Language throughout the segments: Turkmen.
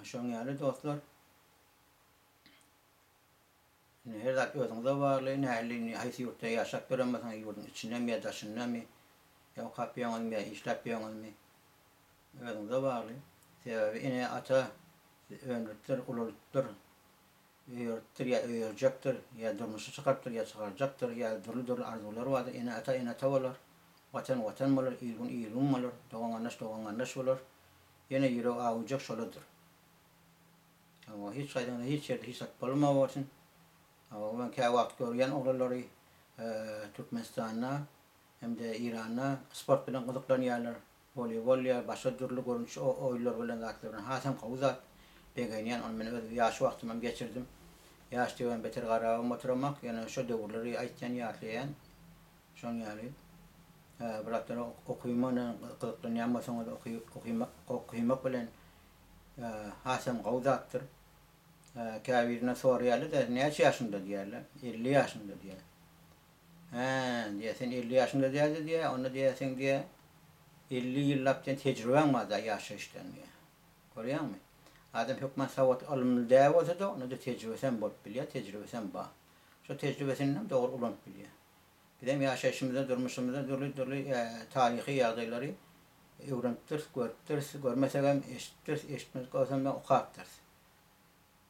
Şoň ýaly dostlar, her zat özüňizde barly, nähili haýsy ýurtda ýaşap beremmeseň, ýurdun içindemi ýa daşyndamy, ýa kapýaňyzmy ýa işläpýäňizmi, özüňizde barly. Sebebi ine ata öňürtdir, ulalypdyr, öýürtdir ýa öýürjekdir, ýa durmuşy çykartyr ýa çykarjakdyr, ýa durly arzulary bardyr. Ine ata bolar, watan bolar, ilgun bolar, dogan gandaş bolar. Ýene ýüregi awjak şoladyr. Ama hiç gaýdan hiç ýerde hiç bolmagy bolsun. Ama ben käwagt wagt görýän oglary Türkmenistana hemde Irana sport bilen gyzyklanýarlar. Voleybol ýa başga türlü görünüş oýlar bilen zatlaryň hasam gowzat begenýän onu men öz ýaş wagtymdan geçirdim. Ýaş diýen beter garabam oturamak, ýa-ni şo döwürleri aýtjan ýaşlaýan. Şoň ýaly biratlar okuýmana gyzyklanýan bolsaň okuýmak bilen hasam gowzatdyr. Käbirine soraýarlar da näçe ýaşynda diýerler. 50 ýaşynda diýer. Diýe sen 50 ýaşynda diýer, onu diýersen diýe 50 ýyllap tejribeň bar da ýaşaşdan diýer. Görýärmi? Adam hökmen sawat alymly däw bolsa da, onu da tejribesen bolup bilýär, tejribesen bar. Şo tejribesinden dogry ulanyp bilýär. Bizim ýaşaşymyzda, durmuşymyzda dürli taryhy ýagdaýlary öwrenipdir, görüpdir, görmesek hem eşitmez bolsam da okapdyr.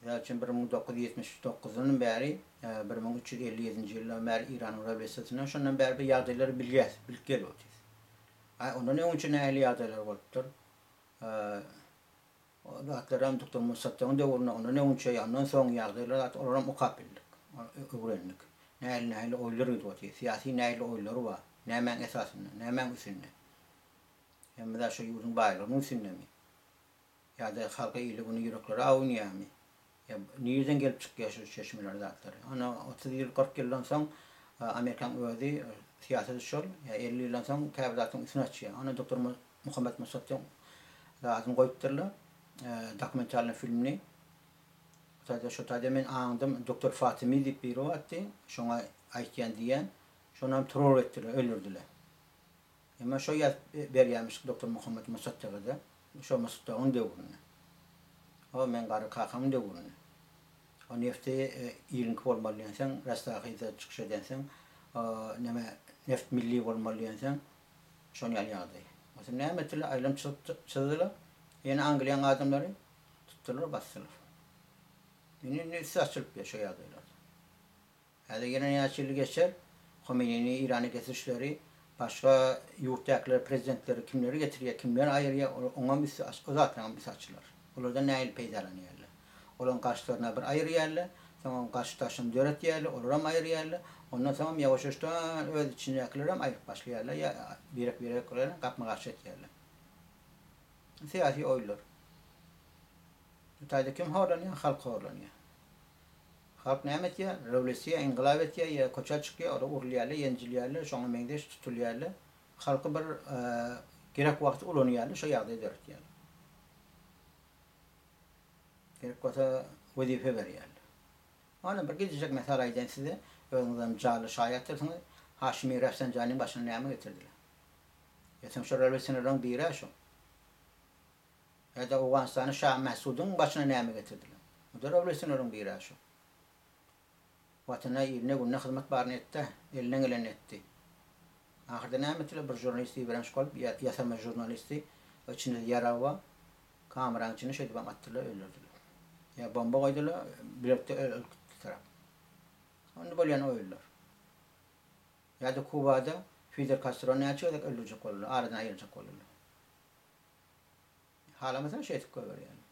Zaten 1979'dan beri 1357 ýyldan beri İran Rewolýusiýasynyň şondan beri ýagdaýlary bilip gelýär. Ondan öňçe nähili ýagdaýlar bolupdyr. Zatlaram doktor Musatyň döwründe ondan öňçe ondan soň ýagdaýlar olaram okap bildik. Öwrendik. Nähili oýlar ýetdi. Siýasy nähili oýlary bar. Nämen esasynda, nämen üstünde. Hem de şo ýurdun baýlygyny üstündemi? Ýa-da halka ýylygyny ýürekleri awunýarmy? Ya niyeden gelip çıkıyor şu çeşmeler zatları. Ana 30 yıl 40 yıldan sonra Amerikan öğredi siyaset şol. Ya 50 yıldan sonra käbizatın üstüne açıyor. Ana Doktor Muhammed Musatyň zatyn goýupdyrlar. Dokumental filmini. Şu taýda men aňdym Doktor Fatimi diýip biri atdy. Şoňa aýtýan diýen. Şonam terror etdiler, öldürdiler. Ama şo ýaz berýärmiş Doktor Muhammed Musatyga da. Şo Musatyň döwründe. O men gary kakam döwründe. O nefti ýylyň bolmalýansaň, rastakyza çykyş edenseň, neft milli bolmalýansaň, şonu ýaly. Mesela näme etdiler, aýlam çyzdylar. Ýene Angliýanyň adamlary tutdular, basdylar. Ýene saçylyp şo ýagdaýlar. Hadi ýene ýaşyly geçer, Khomeini Irany kesişleri, başga ýurtdakylar prezidentleri kimleri getirýär, kimler aýyrýar, oňa biz ozatlaryň biz açylar. Olardan näil peýdalanýarlar. Olan gaçlaryna bir aýyrýarlar, soň gaçtaşyny döretýärler, olaram aýyrýarlar. Ondan soň ýawaş-ýawaşdan öz içindekiler hem aýryp başlaýarlar, ýa birek koýarlar, gapma-gaç etýärler. Siýasy oýlar. Taýda kim horlanýar? Halk horlanýar. Halk näme etýär? Rewolýusiýa, inqilab etýär, ýa koça çykýar, ola urlýarlar, ýenjilýärler, şoňa meňdeş tutulýarlar. Halky bir gerek wagt ulanýarlar, şo ýagdaýda döretýärler. Gerek bolsa wezife berýärler. Ana bir gidijek mesele aýdan size, özüňizden jaly şaýatdyrsynız, Haşimi Rafsanjanyň başyna näme getirdiler? Ýa-da şo rewolýusiýanyň biri şo. Ýa-da Owganistanyň Şah Mahsudyň başyna näme getirdiler? Bu da rewolýusiýanyň biri şo. Watana ýerine günne hyzmat barny etdi, elinden geleni etdi. Ahyrda näme etdiler? Bir jurnalist bilen şol, ýasama jurnalisti, içinde ýarawa, kameranyň içine şeýdip atdylar, öldürdiler. Ya bomba koydular, birlikte öldürdüler. Onu bolýan oýlar. Ya da Kubada Fidel Castro'nu näçe öldürecek bolýar, aradan aýyrjak bolýar. Hala mesela şeýdip goýar ýani.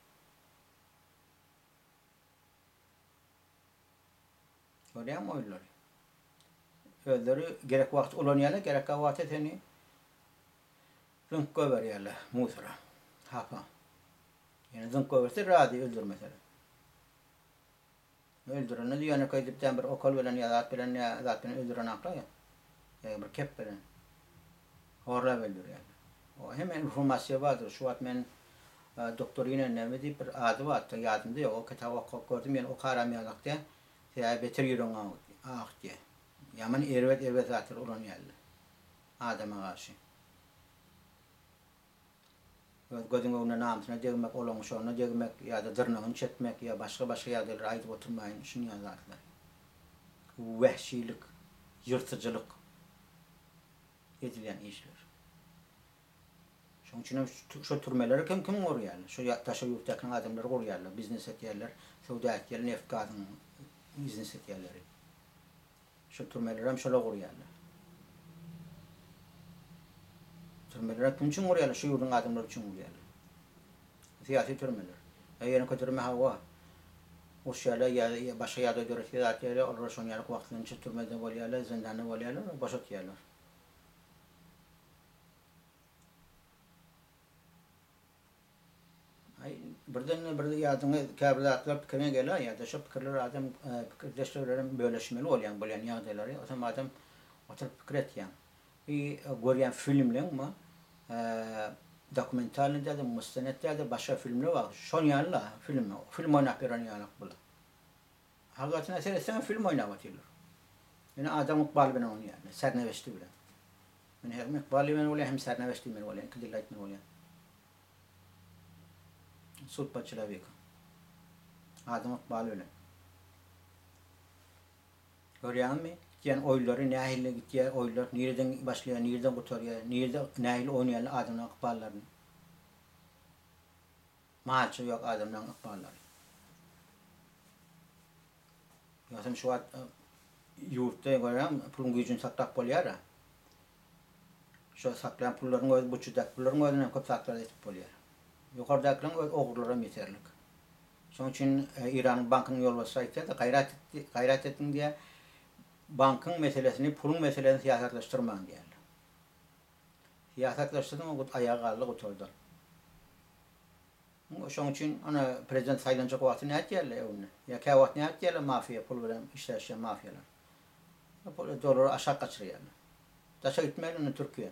Görýärmi oýlar? Özleri gerek wagt ulanýarlar, gerek wagt eteni zınk goýarlar, musara, hapa. Yani zınk goýarsa rady öldürmeseler. Öldüreni diýene köýdipden bir okul bilen ýa zat bilen öldüren akla ýa bir kep bilen horlap öldürýär. O hemen informasiýa bardyr. Şu wagt men doktorina näme diýip bir ady bar, ýadymda ýok. O kitaba gördüm, men o karamýalykda beter ýüreňe diýär. Yaman erwet zatlar ulanýarlar. Adama garşy. Gözüň öňüne namysyna degmek, olaň şoňuna degmek ýa-da dyrnagyny çekmek ýa başga ýagdaýlar aýdyp oturmaýyn şunu ýazarlar. Wehşilik, yırtıcılık edilen işler. Şoň üçin şu türmeleri kim gorýarlar? Şu taşa ýurtdaky adamlar gorýarlar, biznes etýärler, sowda etýärler, neft gazyny biznes etýärler. Şu türmeler hem şola gorýarlar. Türmeler kim üçin gorýarlar? Şu ýurdun adamlary üçin gorýarlar. Siyasi türmeler. Ýene kötürme hawa. O şeýle ýa başga ýa-da döretke atýarlar, olar şoň ýaly wagtynça türmede bolýarlar, zindanda bolýarlar, boşatýarlar. Birden ýadyňa käbirler pikirine geler, ýa-da şu pikirler adam pikirdeşlerin böleşmeli bolýan ýagdaýlary, o adam oturup pikir etýän. Görýän filmler mi? Dokumentalinde de, mustenette de başka filmler var. Şon ýaly film oynap beren ýaly bular. Hakikaten sen film oynap atýarlar. Ýene adam Iqbal bilen oynayar, sernewişdi bilen. Men hem Iqbal bilen bolýar, hem sernewişdi bilen bolýar, iki dilli aýtman bolýar. Судьба человека. Adam Iqbal bilen. Görýänmi? Ýani oýlary nähille gitýär, oýlar nereden başlaýar, nereden gutarýar, nerede nähil oýnaýan adamlar Iqballaryny. Maçy ýok adamlaryň Iqballary. Ýa-da şu ýurtda görýän pulun güýjüni saklap bolýar. Şu saklayan pullaryň öz buçudak pullaryň özüne köp saklar etip bolýar. Ýokardakylaryň öz ogurlara ýeterlik. Şoň üçin İran bankynyň ýolbaşçy aýtdy, gaýrat etdiň diýe bankın meselesini, pulun meselesini siyasetleştirmen diýerler. Siyasetleştirdiň o ayağa galdy oturdy. Şoň üçin ana prezident saýlanjak wagty näme diýerler ýa-da? Ýa käwat näme diýerler mafiya pul bilen işleşen mafiyalar. Pul dolar aşağı kaçırýarlar. Taşa gitmeýän onu Türkiýe.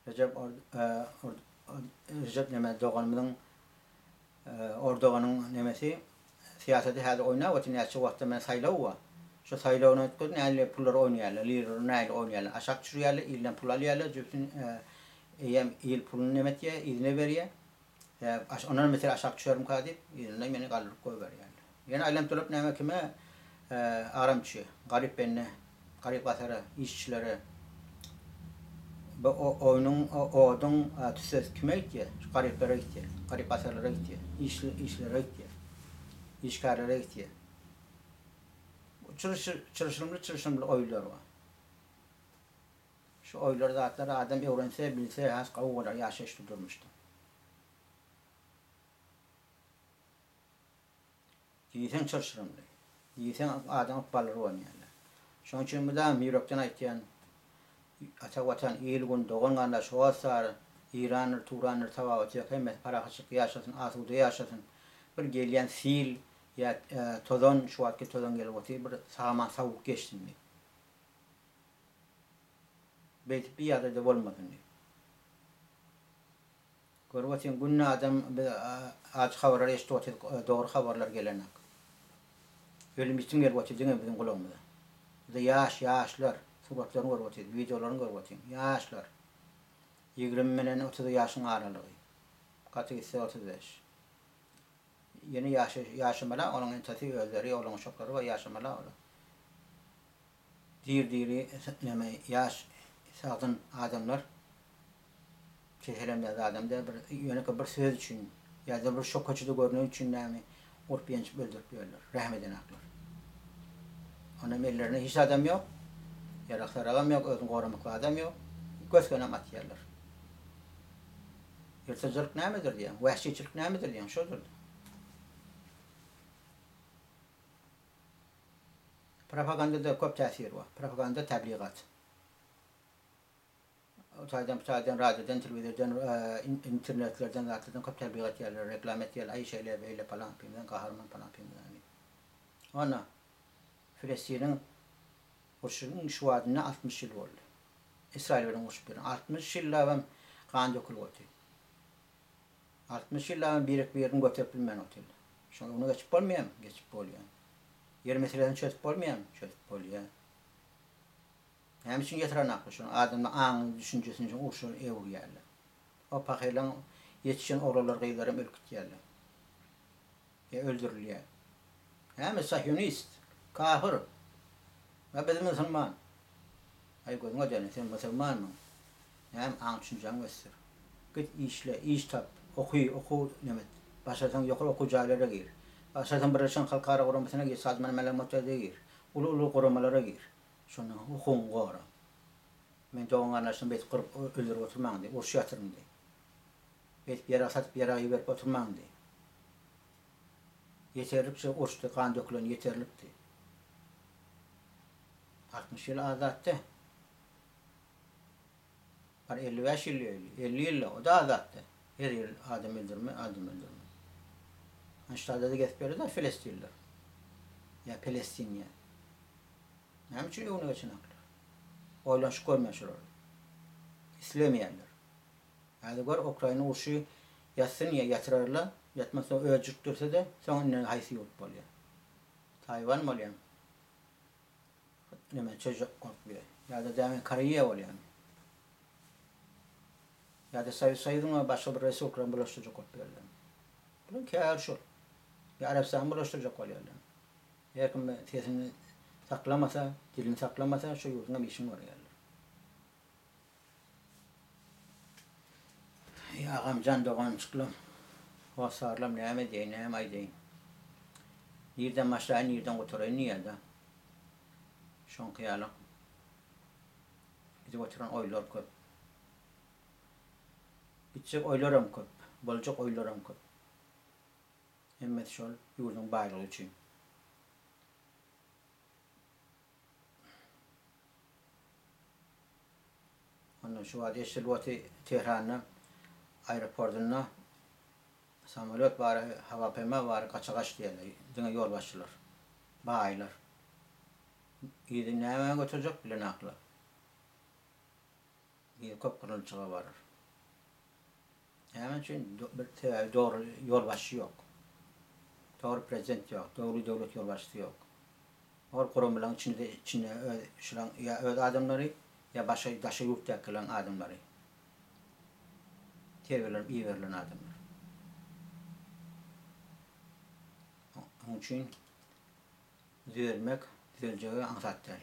Recep Doganyň Ordoganyň nemesi siyaseti häzir oynap otyň näçe wagtda men saýlaw wa. Şu saýlawyny ötgün näle pullar oynayarlar, lirer näle oynayarlar. Aşak çürýärler, ilden pul alýarlar, jüpsün il pulunu nemetýär, iline berýär. Onar mesela aşak çürüm kadip, iline meni galyp goý berýärler. Ýene aýlanyp durup näme kime aramçy, garyp benne, garyp basara, işçilere bu oyunun odun tüses kime gitdi? Garyplere gitdi, garyp basarlara gitdi, işlere gitdi. İşgärlere gitdi. Çırışımlı oýlar var. Şu oýlar zatları adam öwrense, bilse, has gowlar ýaşaşdy durmuşdy. Diýsen çırışımlı. Diýsen adam balary oýnaýarlar. Şoň üçin bu da Miropdan aýtýan ata watan ýyl doganganda şowasar İran, Turan, Tawawat ýa-da parahaçyk ýaşasyn, asuda ýaşasyn. Bir gelýän sil ya tozon şu wagtky tozon gelip otyr bir saman sawuk geçdimi. Beýtip bir ýerde bolmadyny. Görwetsen günne adam aç habarlar eşit otyr, dogry habarlar gelenek. Ölüm için gelip otyr diňe biziň gulagymyza. Bize ýaşlar, suratlaryny görüp otyr, videolaryny görüp otyr. Ýaşlar. 20 bilen 30 ýaşyň aralygy. Kategorisi 35. Yeni yaşamala onun entesi özleri, olan uşakları ve yaşamala ola. Diri yaş sağdın adamlar çehremde adamda bir yöne bir söz için ya da bir şok açıda görünüyor için näme orpiyanç öldürüp diyorlar. Rahmeden aklar. Onun ellerine hiç adam yok. Yaraklar adam yok, özün korumaklı adam yok. Göz gönem atıyorlar. Yırtıcılık nämedir diye, vahşiçilik nämedir diye, şodur. Propagandada köp täsir var. Propaganda tebligat. Otaydan radyodan, televizyon, internetlerden, zaten köp tebligat yerler, reklam etýärler, ay şeyler böyle falan filmden, kahraman falan filmden. Ona Filistin'in uçuşunun şu adına 60 yıl oldu. İsrail'in uçuşu 60 yıllar kan dökülüp oldu. 60 yıllar bir yerini götürüp bilmem otel. Şunu onu geçip bolmaýam, geçip bolýan. Yer meselesini çözüp bolmaýam, çözüp bolýan. Hem için getiren aklı şunu. Adamın anın düşüncesini için uğuşun evi geldi. O pakayla yetişen oğlanlar kıyılarım ülküt geldi. Öldürülüyor. Hem sahyonist, kafir. Ve biz Müslüman. Ay koyun o canı sen Müslüman mı? Hem an düşüncen göster. Git işle, iş tap, oku nemet. Başarsan yukarı okuyacaklara gir. Başarsan birleşen halkara korumasına gir. Sadman melamatlara gir. Ulu korumalara gir. Şunu hukukun koru. Men doğun anlaşın bet kırıp öldürüp oturmağın diye. Urş yatırın diye. Bet bir yere satıp bir yere verip oturmağın diye. Yeterlikçe urştu, kan dökülen yeterlikti. 60 yıl azattı. Var 55 yıl 50 yıl o da azattı. Her yıl adam öldürme. Aşağıda da getiriyorlar da Filistinliler. Ya Palestina. Hem için onu geçinaklar. Oylan şu koymuşlar. İslemeyenler. Yani gör Ukrayna urşu yatsın ya yatırarlar. Yatmasa öldürtürse de sonra haysiyet oluyor. Tayvan mı oluyor? Ne çocuk korkuyor. Ya da demin Kariye oluyor. Ya da sayıdığına başka bir reisi Ukrayna bulaştıracak korkuyorlar. Bunun kâr şu. Ya Arabistan bulaştıracak oluyorlar. Eğer ki sesini saklamasa, dilini saklamasa şu yurduna bir işin var yani. Ya ağam can doğan çıklam. O sarlam neyme deyin, neyme ay deyin. Nereden başlayın, nereden oturayın, niye de? Şun kıyalım. Gidip oturan oylar köp. Gidecek oylarım köp. Bolacak oylarım köp. Hemmet şol yurdun bayrağı için. Ondan şu vadi eşilvati Tehran'na aeroportuna samolyot var, hava peyma var, kaçakaç diyorlar. Dine yol başlar. Baylar. İyi neye götürecek bile nakla. İyi köp kırılçığa varır. Hemen için doğru yol başı yok. Doğru prezident yok. Doğru devlet yol başı yok. Or kurumların içinde şulan ya öyle adamları ya başka daşı yurtta kılan adamları. İyi verilen adamlar. Onun için düzelmek, düzeleceği ansattır.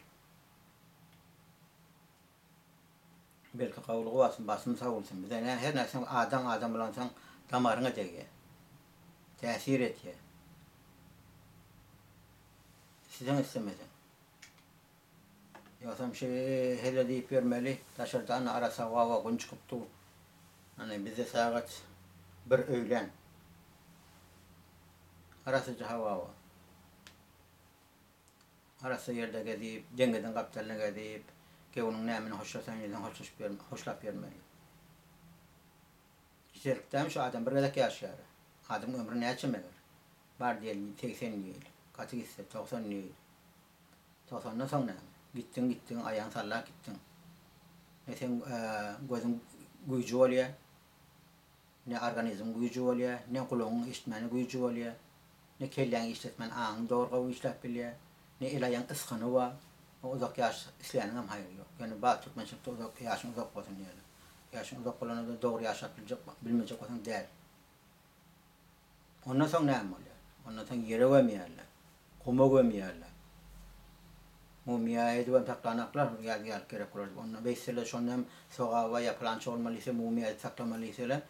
Belki kavluğu olsun, basın sağ olsun. Bir de her neyse adam bulansan damarına değiyor. Tesir ediyor. Sizden istemedin. Yoksa bir şey hele deyip vermeli. Dışarıdan arasa vava gün çıkıptı. Hani bize saat bir öğlen. Arasıcı hava. Arası yerde gezip, dengeden kaptalına gezip, gevunun nemini hoşlasan yerden hoşlap vermeli. Güzellikten şu adam bir kadar yaşar. Adam ömrü ne açamadır. Var diyelim 80 yıl. Kaçı gitse 90 yıl. 90'dan sonra gittin ayağın sallak gittin. Ne sen gözün gücü oluyor. Ne organizm gücü oluyor. Ne kulağın işitmeni gücü oluyor. Ne kellen işitmen ağın doğru işlep biliyor. Ne ilayan ıskını var. O uzak yaş isteyenin hem hayır yok. Yani bazı Türkmen çıktı yaşın uzak olsun diyelim. Yaşın uzak olanı da doğru yaşatabilecek, bilmeyecek olsun değil. Ondan sonra ne oluyor? Ondan sonra yere koymayarlar. Kuma koymayarlar. Mumya ediyorum saklanaklar gel gerek olur. Ondan beysele şundan soğuğa yapılançı olmalıysa mumya saklamalıysa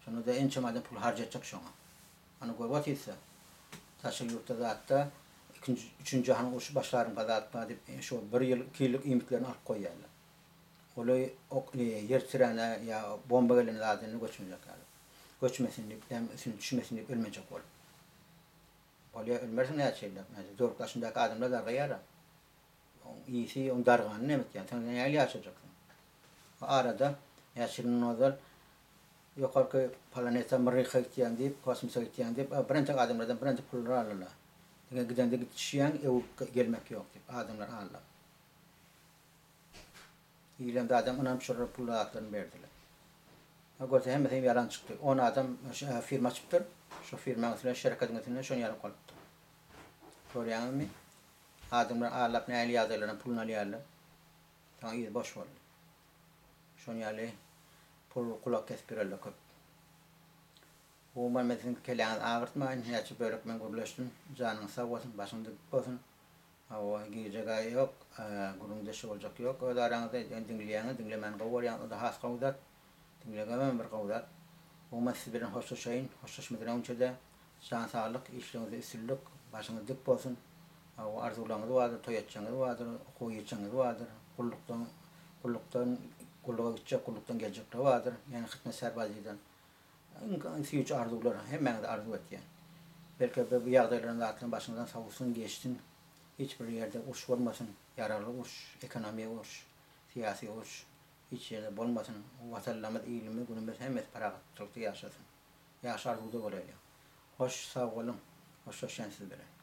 şunu da en çamadan pul harcayacak şuna. Onu koyvat ise taşı yurtta da hatta üçüncü hanım uç başlarım kadar atma deyip şu bir yıl 2 yıllık imitlerini alıp koyarlar. Olay yer trene ya bomba gelen adını göçmeyecek yani. Göçmesin deyip düşmesin deyip ölmeyecek olur. Olay ölmerse ne şeyler? Yani zorluklaşındaki adamlar da kayara. İyisi on darganı ne yani sen neyle yaşayacaksın? O arada yaşının odur yukarı planeta Mırık'a gittiyen deyip kosmosa gittiyen deyip birinci adamlardan birinci pulları alırlar. Yani giden de gitişiyen gelmek yok deyip adamlar alırlar. İyilemde adam ona şurada pulları atlarını verdiler. O görse hem mesela yalan çıktı. 10 adam firma çıktı. Şu firmanın içinde şirketin içinde şunu yalan kalıptı. Soruyan mı? Adamlar ağırlap neyle yazarlarına pulunu alıyorlar. taň ýyzy boş boldy. Şoň ýaly kulak kesip bererler köp. Uman mesin keleňiz agyrtmaýyn, näçe bölek men gürleşdim, janyň sag bolsun, başyň dik bolsun. Awa gijega ýok, gurunda şoljak ýok. Öz araňyzda dinleýäňiz, dinlemän gowurýan da has gowdat, dinlegemän bir gowdat. Uman siz bilen hoşlaşaýyn, hoşlaşmadan önçede can saglyk, işlerinize üstünlük, başyňyz dik bolsun. Awa arzularyňyz bardyr, toýatjaňyz bardyr, hoýatjaňyz bardyr, kulluga gitjek, kullukdan geljekler bardyr. Ýani hytmat serbazydan. Süýüç arzular, hemmeňiz arzu etýän. Belki bu ýagdaýlaryň zatlaryň başyňyzdan sawusun, geçsin. Hiç bir ýerde uruş bolmasyn, yararly uruş, ekonomiýa uruş, syýasy uruş, hiç ýerde bolmasyn. Watanlarymyz iýilimi, günümiz hemmesi paragatçylykda ýaşasyn. Ýaşar arzuda bolaýlar. Hoş, sag bolun, hoşlaşýan siz bilen.